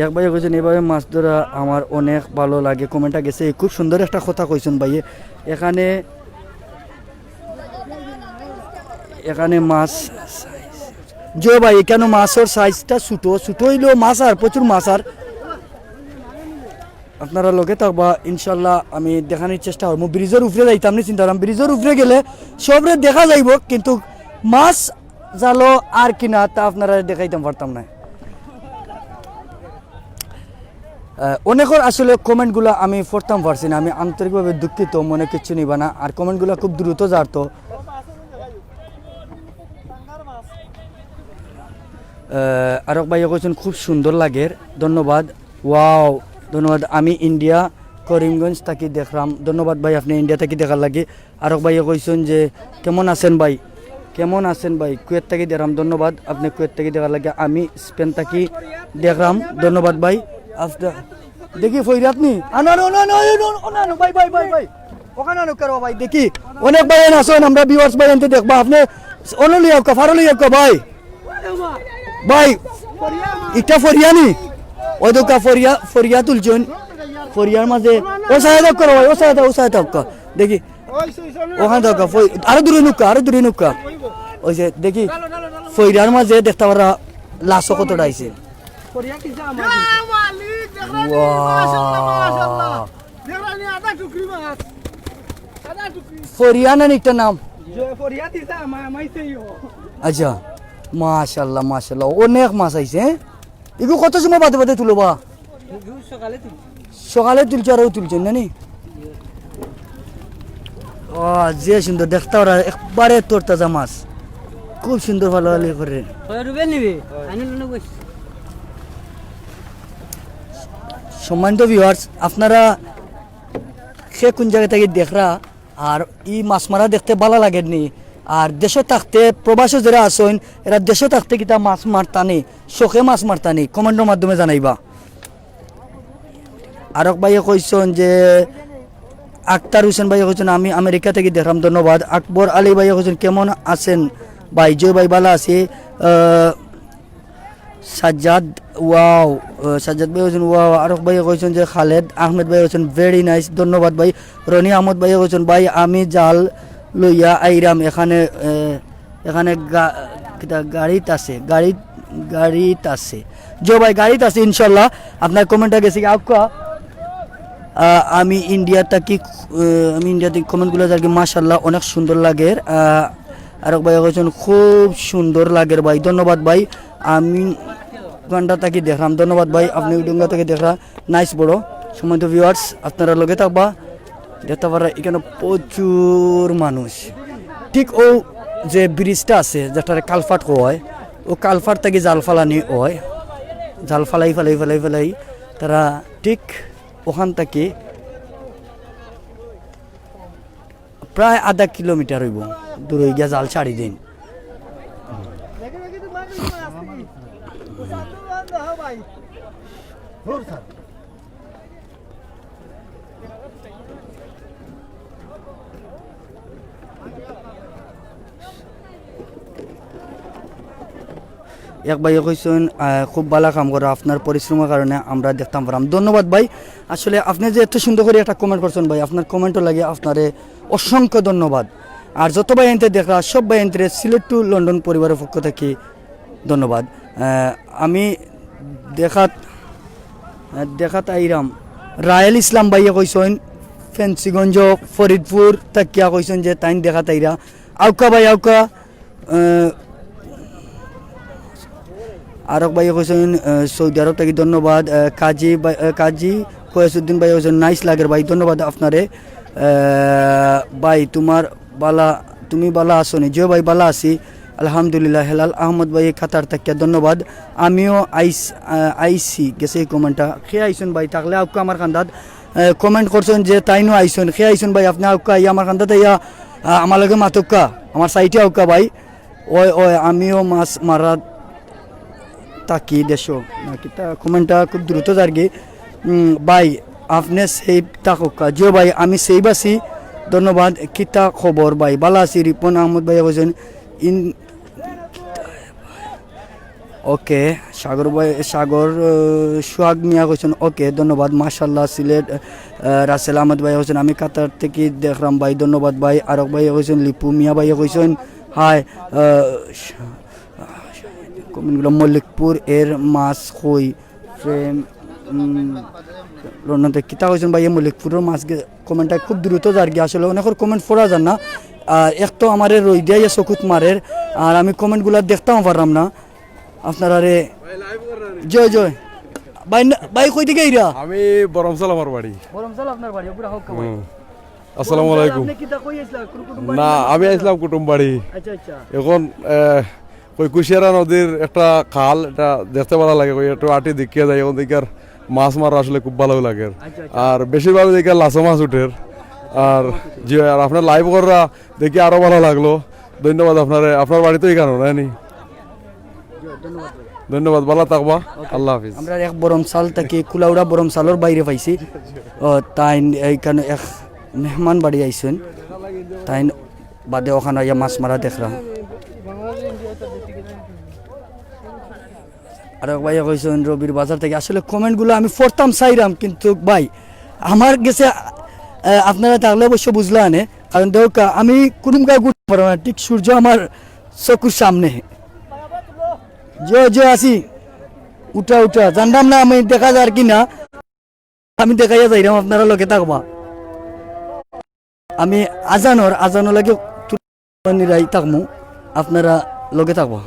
এক ভাই কইছেন এইভাবে মাছ ধরা আমার অনেক ভালো লাগে, কমেন্টটা গেছে। খুব সুন্দর একটা কথা কইছেন ভাইয়ে। এখানে এখানে মাছ যে ভাই কেন মাছের সাইজটা ছোট ছোট হইলেও মাছ আর প্রচুর মাছ। আর আপনারা লগে থাকবা ইনশাল্লাহ, আমি দেখানোর চেষ্টা করবো। ব্রিজের উপরে যাইতাম না চিন্তা করলাম, ব্রিজের উপরে গেলে সবরে দেখা যাইব, কিন্তু মাছ জালো আর কিনা তা আপনারা দেখাইতাম পারতাম না। অনেকের আসলে কমেন্টগুলো আমি পড়তাম পারছি না, আমি আন্তরিকভাবে দুঃখিত, মনে কিচ্ছু নিবা না। আর কমেন্টগুলো খুব দ্রুত যাত। আরক ভাইয়া কইছেন খুব সুন্দর লাগে, ধন্যবাদ। ওয়াও, ধন্যবাদ। আমি ইন্ডিয়া করিমগঞ্জ থাকি দেখলাম, ধন্যবাদ ভাই, আপনি ইন্ডিয়া থাকি দেখার লাগে। আরক ভাইয়া কইছেন যে কেমন আছেন ভাই, কেমন আছেন ভাই, কুয়েত থাকি দেখলাম, ধন্যবাদ, আপনি কুয়েত থাকি দেখার লাগে। আমি স্পেন থাকি দেখলাম, ধন্যবাদ ভাই। আপনার দেখি ফইরাত নি ভাই ভাই ভাই ভাই ওখানে করো ভাই, দেখি অনেক ভাই আসেন, আমরা ভিউয়ার্স ভাই এনতে দেখবা। আপনি অনলি আপকা ফারলি আপকা ভাই ভাই এটা ফরিয়ানি ওই দোকা ফরিয়া ফরিয়া তুলছেন, ফরিয়ার মাঝে ও সাহেব করো ভাই, ও সাহেব আপকা দেখি ওখানে দোকা আরো দূরে নুকা, আরো দূরে নুকা। ওই যে দেখি ফরিয়ার মাঝে দেখতে পারা লাশ কতটা আইছে। ফরিয়ানা একটা নাম, আচ্ছা মাশাল্লাহ মাশাল্লাহ, অনেক মাছ আইছে। এগুলো কত সময় বাদে বাদে তুলো বা? সকালে তুলছে আর তুলছেন না নি? ও যে সুন্দর দেখতে ওরা, একবারে তোর তাজা মাছ, খুব সুন্দর ভালো ভালো করে। সম্মানিত ভিউয়ার্স, আপনারা সে কোন জায়গা থেকে দেখরা আর ই মাছ মারা দেখতে ভালো লাগেনি। আর দেশে থাকতে প্রবাসে যারা আসেন, এরা দেশে থাকতে কিতা মাছ মারতানি, শখে মাছ মারতানি, কমেন্টের মাধ্যমে জানাইবা। আরক ভাইয়ে কইছেন যে আক্তার হোসেন ভাইয়া কইছেন আমি আমেরিকা থেকে দেখলাম, ধন্যবাদ। আকবর আলী ভাইয়া কইছেন কেমন আছেন ভাই? জয় ভাই ভালো আছি। সাজ্জাদ ওয়াও, সাজ্জাদ ভাই হচ্ছেন ওয়াও। আরক ভাই কইছেন যে খালেদ আহমেদ ভাই হচ্ছেন ভেরি নাইস, ধন্যবাদ ভাই। রনি আহমদ ভাই হচ্ছেন ভাই আমি জাল লইয়া আইরাম, এখানে এখানে গাড়িত আছে, গাড়িত আছে জো ভাই, গাড়িত আছে ইনশাল্লাহ। আপনার কমেন্টটা গেছে আপকা আমি ইন্ডিয়া থাকি, আমি ইন্ডিয়া থেকে কমেন্টগুলো আর কি মাশাল্লাহ অনেক সুন্দর লাগে। আরক ভাই কইছেন খুব সুন্দর লাগে ভাই, ধন্যবাদ ভাই। আমি ঘন্টা থাকি দেখলাম, ধন্যবাদ ভাই। আপনি ডুঙ্গা থেকে দেখলাম, নাইস বড়। সম্মানিত ভিউয়ার্স, আপনারা লগে থাকবা দেখতে পারা এখানে প্রচুর মানুষ। ঠিক ও যে ব্রিজটা আছে যেটা কালফাট হয়, ও কালফাট থেকে জাল ফালানি হয়, জাল ফালাই ফালাই ফালাই ফালাই তারা ঠিক ওখান থেকে প্রায় আধা কিলোমিটার হইব দূর হয়ে গিয়া জাল ছাড়ি দিন। এক ভাই কইছেন খুব ভালো কাম করো, আপনার পরিশ্রমের কারণে আমরা দেখতাম পারাম। ধন্যবাদ ভাই। আসলে আপনি যে এত সুন্দর করে একটা কমেন্ট করছেন ভাই, আপনার কমেন্টও লাগে আপনারে অসংখ্য ধন্যবাদ। আর যত ভাই এনতে দেখরা সব ভাই এনতে সিলেট টু লন্ডন পরিবারের পক্ষ থেকে ধন্যবাদ। আমি দেখাত আইরাম রায়েল ইসলাম ভাইয়া কইছেন ফেন্সিগঞ্জ ফরিদপুর তাকিয়া কইছেন যে তাইন দেখাত আইরা আউকা ভাই আউকা। আরক ভাই কইছেন সৌদি আরব থেকে ধন্যবাদ। কাজী কয়েসুদ্দিন ভাই কইছেন নাইস লাগের ভাই, ধন্যবাদ আপনারে ভাই। তুমি বালা আসো নি? যে ভাই বালা আছি আলহামদুলিল্লাহ। হেলাল আহমদ ভাই কাতার তাকিয়া ধন্যবাদ। আমিও আইসি গেছে এই কমেন্টটা খেয়ে আইসুন ভাই, থাকলে আউকা আমার কান্দাত কমেন্ট করছেন যে তাইনও আইসুন খেয়ে আইসুন ভাই, আপনি আউকা ইয়া আমার কান্দাত ইয়া আমার লগে মাতক্কা আমার সাইটে আউকা ভাই। ওই আমিও মাছ মারা তাকি দেশো কিতা কমেন্টটা খুব দ্রুত যারগি ভাই। আপনি সেভ থাকা জিও ভাই, আমি সেভ আছি ধন্যবাদ। কিতা খবর ভাই? বালা আছি। রিপন আহমদ ভাই বলছেন ওকে। সাগর সোহাগ মিয়া কইছেন ওকে ধন্যবাদ মাশাল্লাহ। সিলেট রাসেল আহমদ ভাই কইছেন আমি কাতার থেকে দেখলাম ভাই, ধন্যবাদ ভাই। আরক ভাই কইছেন লিপু মিয়া ভাই কইছেন হাই। কমেন্টগুলো মল্লিকপুর এর মাছ কই প্রেম রনতে কিতা কইছেন ভাই? মল্লিকপুরের মাছ কমেন্টটা খুব দ্রুত যার গিয়ে আসলে অনেকের কমেন্ট পড়া যান না। আর এক তো আমার রই দিয়ে চকুত মারের, আর আমি কমেন্টগুলো দেখতেও পারলাম না আপনারা রে। জয় জয় ভাই। ভাই কই থেকে আইরা?
আমি বরমসাল আমার বাড়ি।
বরমসাল আপনার বাড়ি? ওগুলা হোক ভাই।
আসসালামু আলাইকুম।
আপনি কিতা কই আইছলা? কুটুম বাড়ি?
না আমি আইছিলাম কুটুম বাড়ি।
আচ্ছা আচ্ছা।
এখন কই কুশিয়ারা নদীর একটা খাল, এটা দেখতে ভালো লাগে, কই একটু আটি দেখিয়ে যায়। এখন দেখার মাছ মারা আসলে খুব ভালো লাগে। আর বেশিরভাগ দেখে লাসো মাছ উঠের। আর জি আর আপনার লাইভ করা দেখি আরো ভালো লাগলো, ধন্যবাদ আপনার। আপনার বাড়িতে এই কারণ হয়নি। ধন্যবাদ, ভালো থাকবা, আল্লাহ হাফিজ।
আমরা এক বরমসাল থেকে কুলাউড়া বরমসালর বাইরে পাইছি। তাই এইখানে এক মেহমান বাড়ি আইছেন, তাই বাদে ওখানে ইয়া মাছ মারা দেখলাম। আর ভাই কইছেন রবির বাজার থেকে। আসলে কমেন্টগুলো আমি পড়তাম চাইরাম, কিন্তু ভাই আমার গেছে আপনারা তাহলে অবশ্য বুঝলা আনে, কারণ দেউকা আমি কোন গায়ে ঘুরতে পারবো না, ঠিক সূর্য আমার চকুর সামনে। জয় আছি, উঠা জানতাম না আমি দেখা যার কিনা, আমি দেখাইয়া যাইরাম আপনারা লোকে থাকবা। আমি আজানোর লাগে নিরাই থাকবো, আপনারা লোকে থাকবা।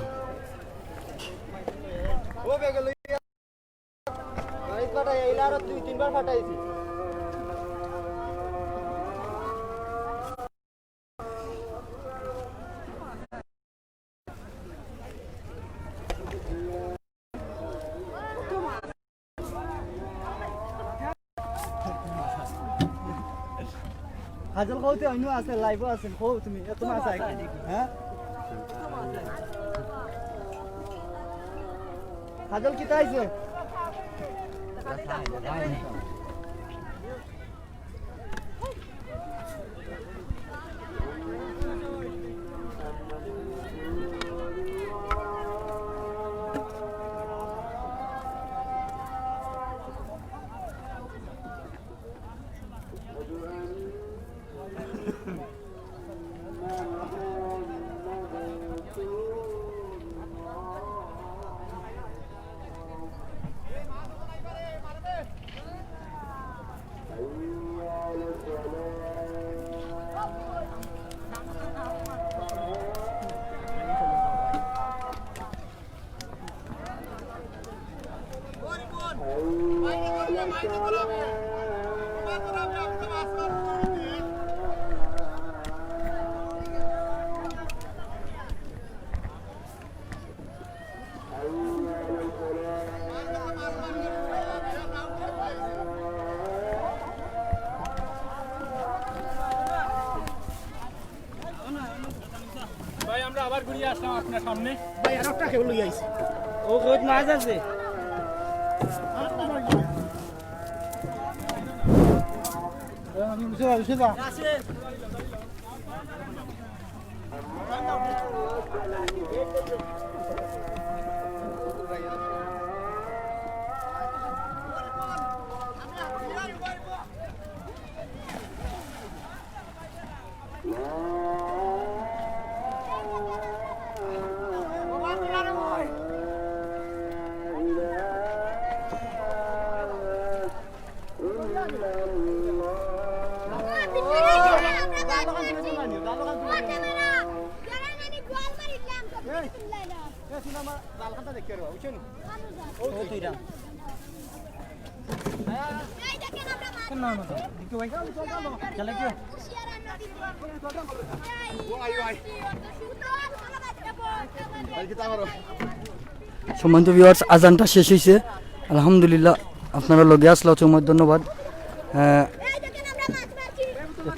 হাজল কওতে অন্য আছে, লাইভও আছে, কও তুমি এত মাছ আই হ্যাঁ? হাজল কিতা আইছে?
ভাই আমরা আবার ঘুরিয়ে আসলাম আপনার সামনে। ভাই আর একটা কেবল লই আইছি।
ও কত মাছ আছে?
আমি বুঝে যা।
সম্মানিত ভিউয়ার্স, আজানটা শেষ হয়েছে, আলহামদুলিল্লাহ। আপনারা লগে আসলে তোমার ধন্যবাদ।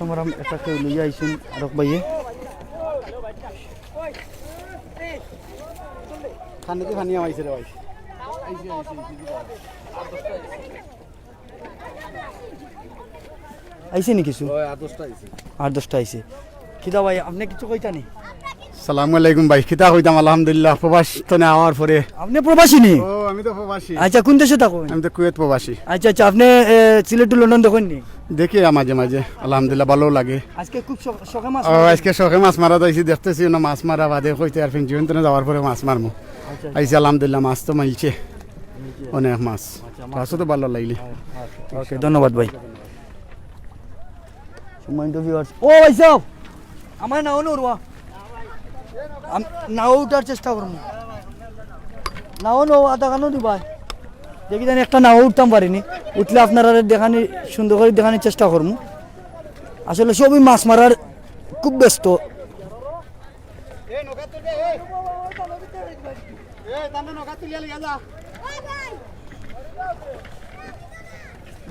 তোমার একটা কেউ লইয়া আইসুন আরক ভাইয়ে।
খান্ডিতে পানি আমাইছে রে ভাই।
আইসে নি কিছু? 8-10টা আইসে। কিতা ভাই আপনি কিছু কইতা নি?
সালামু আলাইকুম ভাই, কিতা কইতাম আলহামদুলিল্লাহ, প্রবাস তো না হওয়ার পরে।
আপনি প্রবাসী নি?
ও আমি তো প্রবাসী।
আচ্ছা, কোন দেশে থাকো?
আমি তো কুয়েত প্রবাসী।
আচ্ছা আচ্ছা, আপনি সিলেট টু লন্ডন দেখেন নি?
দেখি মাঝে মাঝে, আলহামদুলিল্লাহ ভালো লাগে।
আজকে খুব শখে মাছ।
ও আজকে শখে মাছ মারা যাইছি, দেখতেছি না মাছ মারা বাদে কইতে আর ফেঞ্চুগঞ্জ যাওয়ার পরে মাছ মারমু। আইসি আলহামদুলিল্লাহ, মাছ তো মাইছে অনেক মাছ, মাছও তো ভালো লাগলে।
ওকে, ধন্যবাদ ভাই। সম্মানিত ভিউয়ার্স, ও ভাই সাহেব আমার নাও নরওয়া, নাও উঠার চেষ্টা করবো। নাও নো আধা কানো দিবা, দেখি জানি একটা নাও উঠতাম পারিনি, উঠলে আপনারা দেখানি সুন্দর করে দেখানোর চেষ্টা করবো। আসলে সবই মাছ মারার খুব ব্যস্ত।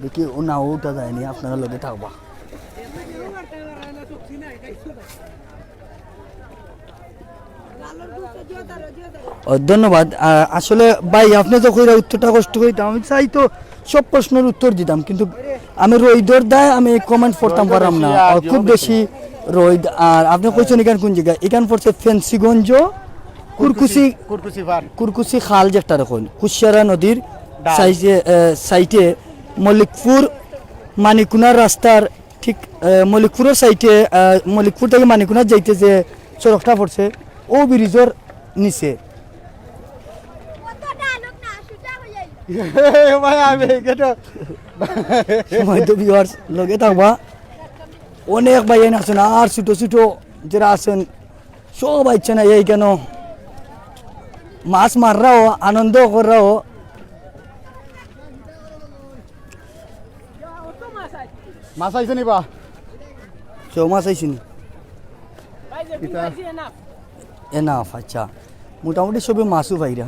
দেখি ও নাও উঠা যায়নি, আপনারা লোকে থাকবা। ধন্যবাদ। আসলে ভাই আপনি তো কইরা উত্তরটা কষ্ট করিতাম, আমি চাই তো সব প্রশ্নের উত্তর দিতাম, কিন্তু আমি রোহিদর দায় আমি কমেন্ট করতাম পারলাম না, খুব বেশি রোহিদ। আর আপনি কইছেন এখান কোন জায়গায়? এখান পড়ছে ফেন্সিগঞ্জ কুরকুচি খাল, যেটা দেখুন কুশিয়ারা নদীর সাইটে মল্লিকপুর মানিকুনার রাস্তার ঠিক মল্লিকপুরের সাইটে, মল্লিকপুর থেকে মানিকুনার যাইতে যে সড়কটা পড়ছে ও ব্রিজের নিচে। লগে থাকবা, অনেক ভাই আছেন, আর ছোট ছোট যারা আছেন সব আইছে না, এই কেন মাছ মাররাও আনন্দ কররাও।
মাছ আইছে নিবা?
মাছ আইসিনি এনাফ। আচ্ছা, মোটামুটি সবই মাছও ভাইরা।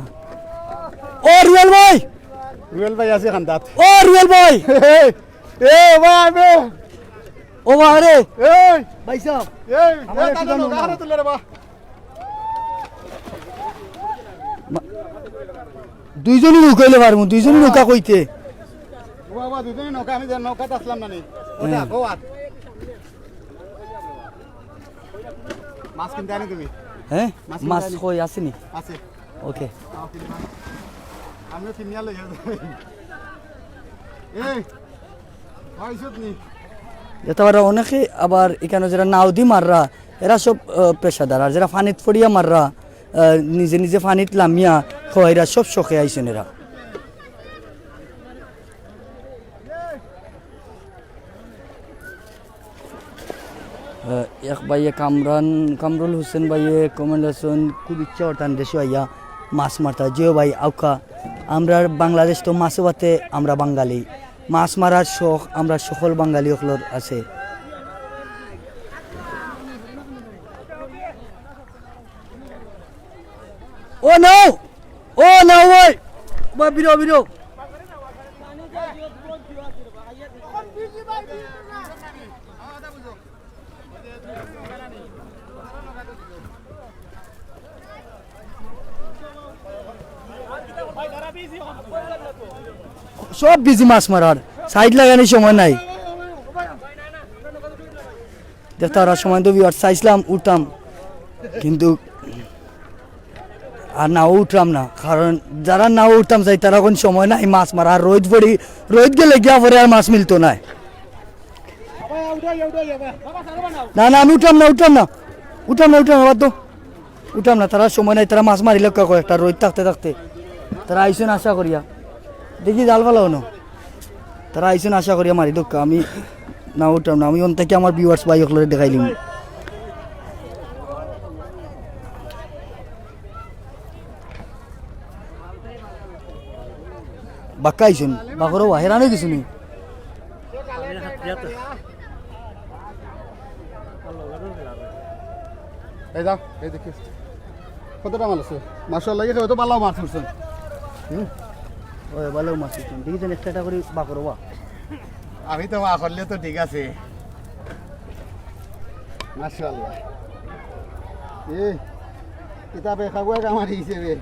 ও রুয়েল ভাই,
রুয়েল ভাই আছে খান্দাত।
ও রুয়েল ভাই,
এ ভাই আমি
ও ভাই রে
এই
ভাই সাহেব,
এই
আমার একটু
দাদা
দাও না।
নৌকা তুলে রে বা।
দুইজনই নৌকা হইলে পারবো, দুইজনই নৌকা কইতে।
বাবা দুজনে নৌকা, আমি নৌকাতে আসলাম না নি। ওটা গোয়াত মাছ কিনতে আনি তুমি?
হ্যাঁ,
মাছ
মাছ
কিনতে
কই আসেনি?
আছে।
ওকে,
আমিও কিনিয়া লই যাই। এই ভাইছত নি
যেতে পারে অনেকে। আবার এখানে যারা নাও দি মাররা এরা সব পেশাদার, আর যারা ফানিত ফড়িয়া মাররা নিজে নিজে ফানিত লামিয়া খোয়াইরা সব শখে আইসেন এরা। এক ভাইয়ে কামরুল হোসেন ভাইয়ে কমেন্ট আছেন, খুব ইচ্ছা হতান দেশে আইয়া মাছ মারতা। যেও ভাই আউকা, আমরা বাংলাদেশ তো মাছ বাতে, আমরা বাঙালি, মাছ মারার শখ আমরা সকল বাঙালি সকলের আছে। ও নাও, ও নাও ভাই, বিরো বিরো। সব বিজি মাছ মারার, সাইড লাগানোর সময় নাই। দেখতে আর সময় তো বিয়ার চাইছিলাম উঠতাম, কিন্তু আর নাও উঠলাম না, কারণ যারা নাও উঠতাম চাই তারা কোন সময় নাই মাছ মারা, আর রোদ গেলে গিয়া পরে আর মাছ মিলতো না। না না আমি উঠলাম না বাদ তো উঠলাম না, তারা সময় নাই, তারা মাছ মারিলে একটা রোদ থাকতে থাকতে তারা আইসেন আশা করিয়া, দেখি জাল ভালো হনো, তারা আইসেন আশা করিয়া মারি দোক, আমি না উঠলাম না, আমি থেকে আমার ভিউয়ার্স ভাই ওগুলো দেখাইলিম। বাক্কা আইসেন বাকরও হেরানো কিছু নেই।
এই যাও, এই দেখিস কতটা মাল আছে, মাশাআল্লাহ এই তো ভালো মাছ ধরছেন।
ওই ভালো মাছ দেখেছেন, একটা করে বাকরও বা
আমি তো মা করলে তো ঠিক আছে, মাশাআল্লাহ। এই কিতাবে খাগুয়া আমার হিসেবে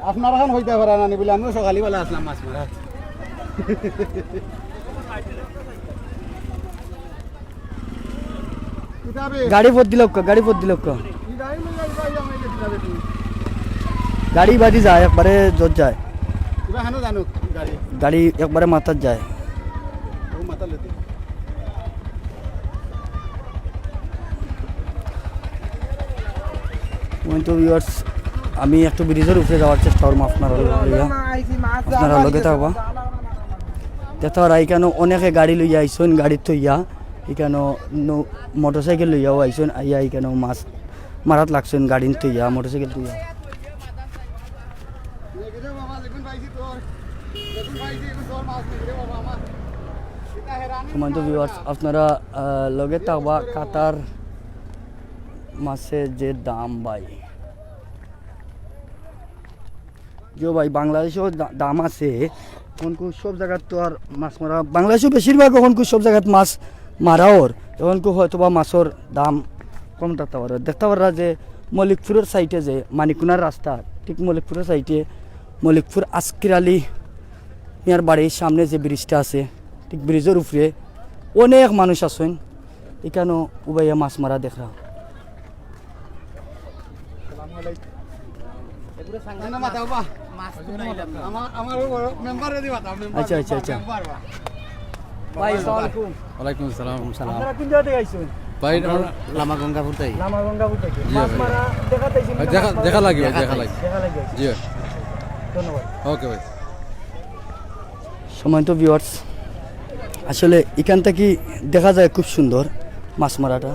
আপনারা এখন হইতে পারে না বলে আমিও সকালবেলা আসলাম মাছ মারা।
গাড়ি ফোর দিল, গাড়ি বাড়ি যায় একবারে জোর যায়, গাড়ি একবারে মাথার যায়। তো ভিউয়ার্স আমি একটু ব্রিজের উপরে যাওয়ার চেষ্টা করবো, আপনারা লগে থাকবা দেখতে পারা। এখানে অনেকে গাড়ি লইয়া আইসন, গাড়ির থইয়া এখানে মোটর সাইকেল লইয়াও আইসন, আইয়া এখানে মাছ মারাত লাগছেন গাড়ির থইয়া মোটর সাইকেল থইয়া। তো ভিউয়ার্স আপনারা লগে থাকবা। কাতার মাছের যে দাম ভাই, যে ভাই বাংলাদেশেও দাম আছে, এখন সব জায়গাত তো আর মাছ মারা, বাংলাদেশেও বেশিরভাগ এখন সব জায়গাত মাছ মারাওর, এখন হয়তো বা মাছের দাম কম থাকতে পারে। দেখতে পারা যে মল্লিকপুরের সাইডে যে মানিকুনার রাস্তা, ঠিক মল্লিকপুরের সাইডে মল্লিকপুর আজকির আলী মিয়ার বাড়ির সামনে যে ব্রিজটা আছে, ঠিক ব্রিজের উপরে অনেক মানুষ আছেন, এখানেও উবাইয়া মাছ মারা দেখা। আচ্ছা আচ্ছা আচ্ছা ভাই আসসালামু
ওয়ালাইকুম আসসালাম।
আপনারা কোন জায়গা থেকে আইছেন?
ভাই লামা গঙ্গাপুর থেকে
মাছ মারা দেখাতেছেন?
দেখা লাগবে জি
ধন্যবাদ।
ওকে ভাই।
সময় তো ভিউয়ার্স আসলে এখান থেকে দেখা যায় খুব সুন্দর মাছ মারাটা।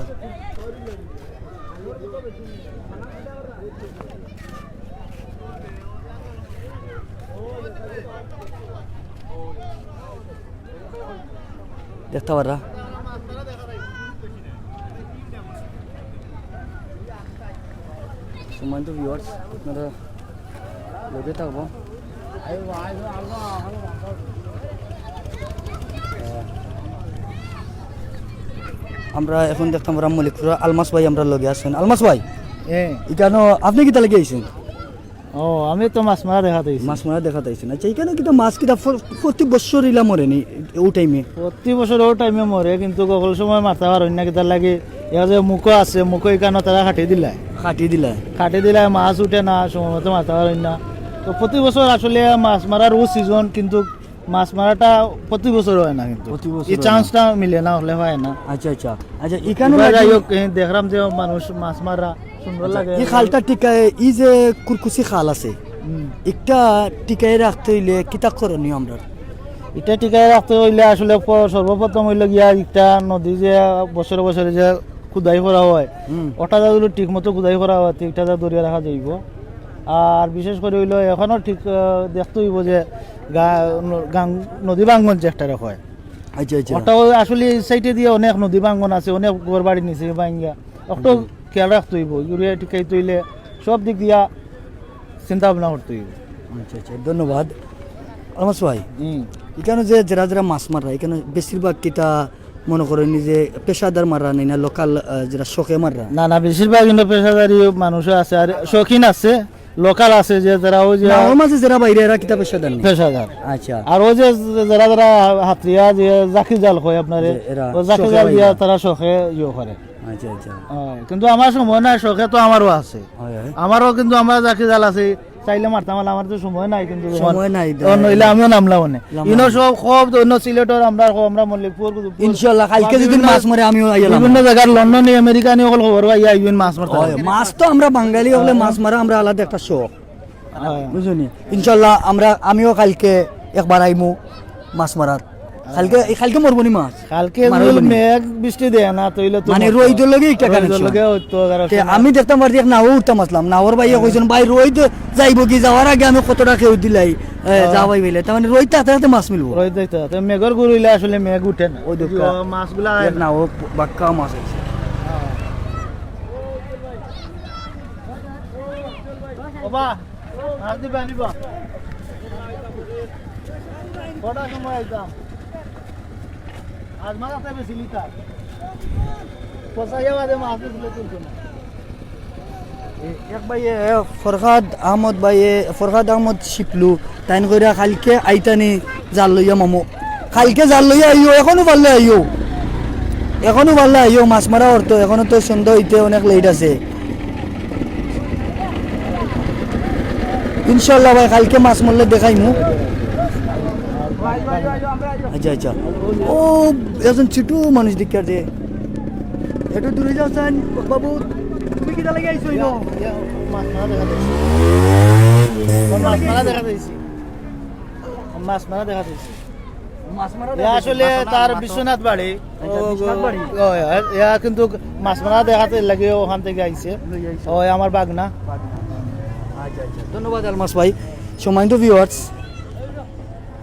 দেখতে পারা সময় তো ভিউয়ার্স আপনারা লগে থাকবো। আমরা এখন দেখতাম মল্লিকপুর আলমাস ভাই আমরা লগে আছেন। আলমাস ভাই এখানে আপনি কিতা লেগে আইছেন?
ও আমি তো মাছ মারা দেখাতে
মাছ মারা দেখাতে আইছেন। আচ্ছা এখানে কিতা মাছ কিতা প্রতি বছর ইলা মরেনি ও টাইমে?
প্রতি বছর ও টাইমে মরে, কিন্তু সকল সময় মারতে পারেন না, কিতা লাগে যে মুখো আছে, মুখো এখানে তারা খাটি দিলায় মাছ উঠে না, সময় মতো মারতে পারেন না। তো প্রতি বছর আসলে মাছ মারার ও সিজন, কিন্তু মাছ মারাটা প্রতি বছর হয় না, কিন্তু এই চান্সটা মিলে না, হলে হয় না।
আচ্ছা আচ্ছা আচ্ছা এখানে
দেখলাম যে মানুষ মাছ মারা সুন্দর লাগে।
এই খালটা টিকায়, এই যে কুরকুচি খাল আছে, একটা টিকায় রাখতে হইলে কিতা করণীয় আমরা?
এটা টিকায় রাখতে হইলে আসলে সর্বপ্রথম হইল গিয়া একটা নদী যে বছরে বছরে যে খুদাই করা হয়, ওটা যদি ঠিক মতো খুদাই করা হয় ঠিকটা দরিয়া রাখা যাইব। আর বিশেষ করে হইল এখনও ঠিক দেখতে হইব যে নদী বাঙ্গন যে একটা হয়,
আচ্ছা আচ্ছা
ওটাও আসলে এই সাইডে দিয়ে অনেক নদী বাঙ্গন আছে, অনেক ঘর বাড়ি নিচে বাঙ্গা, ওটাও খেয়াল রাখতে হইব। ইউরিয়া টিকাই তৈলে সব দিক দিয়া চিন্তা ভাবনা করতে হইব।
আচ্ছা আচ্ছা ধন্যবাদ আলমাস ভাই। এখানে যে যারা যারা মাছ মারা, এখানে বেশিরভাগ কিতা মনে করেন যে পেশাদার মারা নেই না লোকাল যারা শখে মারা?
না না, বেশিরভাগ কিন্তু পেশাদারি মানুষও আছে আর শৌখিন আছে, লোকাল আছে যে যারা ওই যে
নাওর মাঝে যারা বাইরে এরা কিতাব পয়সা দেন
পেশাদার।
আচ্ছা
আর ওই যে যারা যারা হাতরিয়া যে জাকি জাল হয় আপনার
যে এরা
ও জাকি
শখে
জাল দিয়া
বাইরা।
তারা শখে ইয়ে করে।
আচ্ছা আচ্ছা
হয়, কিন্তু আমার সময় নাই, শখে তো আমারও আছে,
হয় হয়
আমারও কিন্তু আমার জাকি জাল আছে, চাইলে মারতাম, আমার তো সময় নাই, কিন্তু
সময় নাই
নইলে আমিও নামলাম মানে ইনো সব খুব অন্য সিলেটর আমরা মল্লিকপুর
ইনশাআল্লাহ কালকে যদি মাছ মারে আমিও আইলাম
বিভিন্ন জায়গার লন্ডনে আমেরিকানি সকল খবর পাই আইবেন মাছ মারতে।
হয়, মাছ তো আমরা বাঙালি হলে মাছ মারা আমরা আলাদা একটা শখ বুঝুনি। ইনশাআল্লাহ আমিও কালকে একবার আইমু মাছ মারার। কালকে মরবো নি মাছ
কালকে
মারবো নি।
মেঘ বৃষ্টি দেয় না তইলে তো
মানে রোহিতের লগে একটা কানেকশন। আমি দেখতাম পারছি এক নাও উঠতাম আসলাম, নাওর ভাইয়া কইছেন ভাই রোহিত যাইব কি, যাওয়ার আগে আমি কতটা খেউ দিলাই যাওয়াই বলে, তার মানে রোহিত হাতে হাতে মাছ মিলবো।
রোহিত দেখতে মেঘর গুরুইলে আসলে মেঘ উঠে না,
ওই দেখো
মাছগুলা
নাও বাক্কা মাছ আছে।
বাবা মাছ দিবা নিবা কটা সময় আইতাম আজ মাছ আছে বেশি লিটার পচাইয়া বাদে মাছ দিলে তুলতো না।
এক ভাই ফরহাদ আহমদ শিপলু তাইন কইরা কালকে আইতানি জাল লইয়া মামু, কালকে জাল লইয়া আইও, এখনো পারলে আইও মাছ মারা অর্থ এখনো তো সন্ধ্যা হইতে অনেক লেট আছে। ইনশাআল্লাহ ভাই কালকে মাছ মারলে দেখাইমু। আচ্ছা আচ্ছা ও একজন ছোট মানুষ দিকার যে একটু দূরে যাচ্ছেন বাবু, তুমি কিটা লাগে আইছো ইনো?
মাছ মারা দেখা যাচ্ছে, মাছ মারা দেখা যাচ্ছে, মাছ মারা দেখা যাচ্ছে।
মাছ মারা
আসলে তার বিশ্বনাথ বাড়ি,
আচ্ছা, বিশ্বনাথ বাড়ি।
কিন্তু মাছ মারা দেখাতে লাগে ওখান থেকে আইছে, ওই আমার বাগনা।
আচ্ছা আচ্ছা ধন্যবাদ আলমাস ভাই। সম্মানিত ভিউয়ার্স,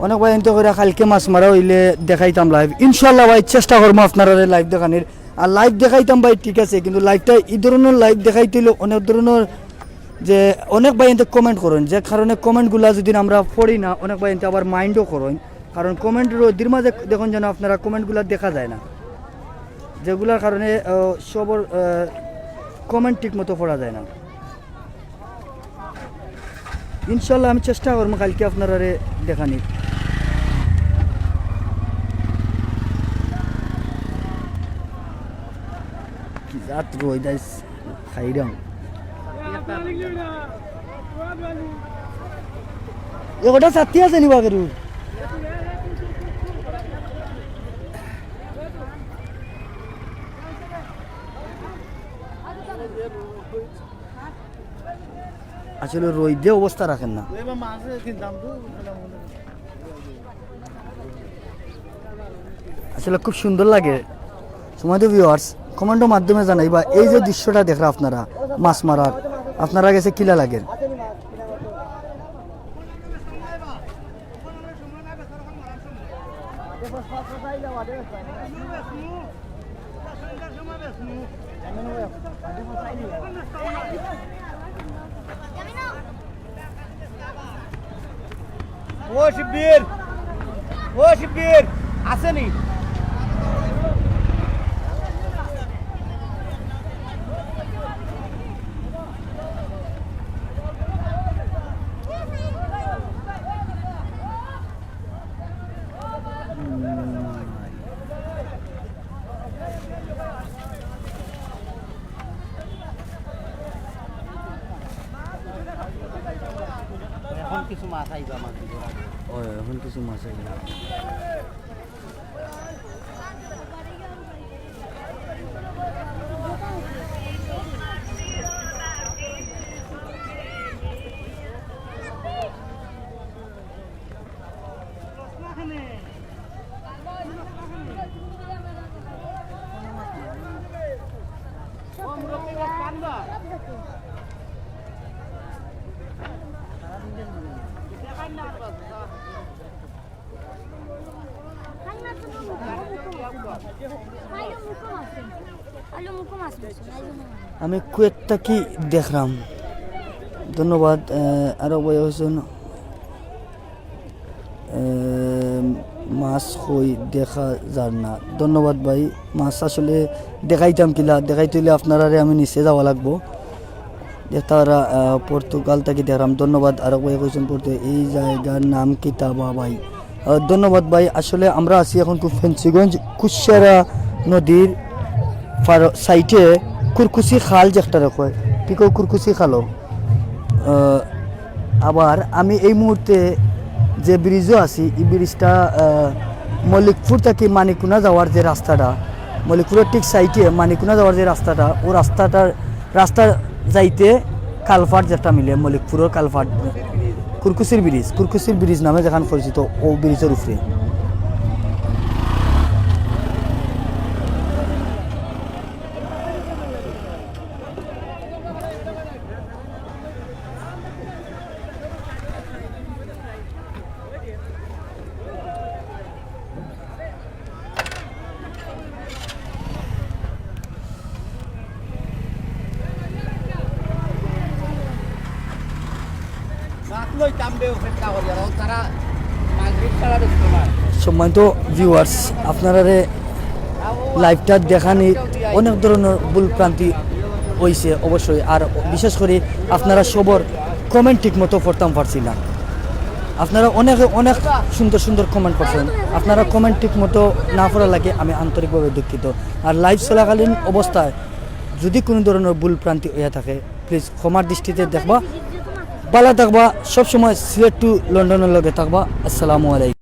অনেক ভাই এনতে করে কালকে মাছ মারা হইলে দেখাইতাম লাইভ, ইনশাআল্লাহ ভাই চেষ্টা করবো আপনারা লাইভ দেখানোর। আর লাইভ দেখাইতাম ভাই ঠিক আছে, কিন্তু লাইভটা এই ধরনের লাইভ দেখাইতে হইলে অনেক ধরনের যে অনেক ভাই এনতে কমেন্ট করেন, যে কারণে কমেন্টগুলা যদি আমরা পড়ি না অনেক ভাই এনতে আবার মাইন্ডও করেন, কারণ কমেন্টের ওদের মাঝে দেখুন যেন আপনারা কমেন্টগুলা দেখা যায় না, যেগুলোর কারণে সবর কমেন্ট ঠিক মতো পড়া যায় না। ইনশাআল্লাহ আমি চেষ্টা করবো কালকে আপনারা দেখানি। কি জাত রই দাইস খাইরাম এগোটা সাথী আছে নি বাগেরু আসলে রই দিয়ে অবস্থা রাখেন না। আসলে খুব সুন্দর লাগে। সময় তো ভিউয়ার্স কমেন্টের মাধ্যমে জানাইবা এই যে দৃশ্যটা দেখরা আপনারা মাছ মারার, আপনারা গেছে কিলা লাগে।
ও শিবির আসেনি এখন কিছু মাছ আইবা মাছ
এখন কিছু মাছ আইবা। আমি কুয়েতটা কি দেখলাম। ধন্যবাদ। আরো বই হয়েছেন মাছ হই দেখা যার না। ধন্যবাদ ভাই। মাছ আসলে দেখাইতাম কিলা দেখাইতে হইলে আপনারা আমি নিচে যাওয়া লাগবো। তারা পর্তুগাল থেকে দেখলাম ধন্যবাদ। আর কয়েক কোয়েশন পড়তে এই জায়গার নাম কি তা ভাই? ধন্যবাদ ভাই। আসলে আমরা আছি এখন ফেঞ্চুগঞ্জ কুশিয়ারা নদীর সাইটে কুরকুচি খাল যেটা রেখে পিকো কুরকুচি খালও। আবার আমি এই মুহূর্তে যে ব্রিজও আছি এই ব্রিজটা মল্লিকপুর থেকে মানিকুনা যাওয়ার যে রাস্তাটা, মল্লিকপুরের ঠিক সাইটে মানিকুনা যাওয়ার যে রাস্তাটা, ও রাস্তা যাইতে কালভার্ট যেটা মিলে মল্লিকপুরের কালভার্ট কুরকুচির ব্রিজ নামে যেখান পরিচিত ও ব্রিজের উপরে। সম্মানিত ভিউয়ার্স, আপনারা লাইভটা দেখানি অনেক ধরনের ভুল প্রান্তি হয়েছে অবশ্যই। আর বিশেষ করে আপনারা সবর কমেন্ট ঠিক মতো পড়তাম পারছি না। আপনারা অনেক সুন্দর কমেন্ট করছেন। আপনারা কমেন্ট ঠিক মতো না পড়া লাগে আমি আন্তরিকভাবে দুঃখিত। আর লাইভ চলাকালীন অবস্থায় যদি কোনো ধরনের ভুল প্রান্তি হয়ে থাকে প্লিজ ক্ষমার দৃষ্টিতে দেখবা। ভালো থাকবা, সবসময় সিলেট টু লন্ডনের লগে থাকবা। আসসালামু আলাইকুম।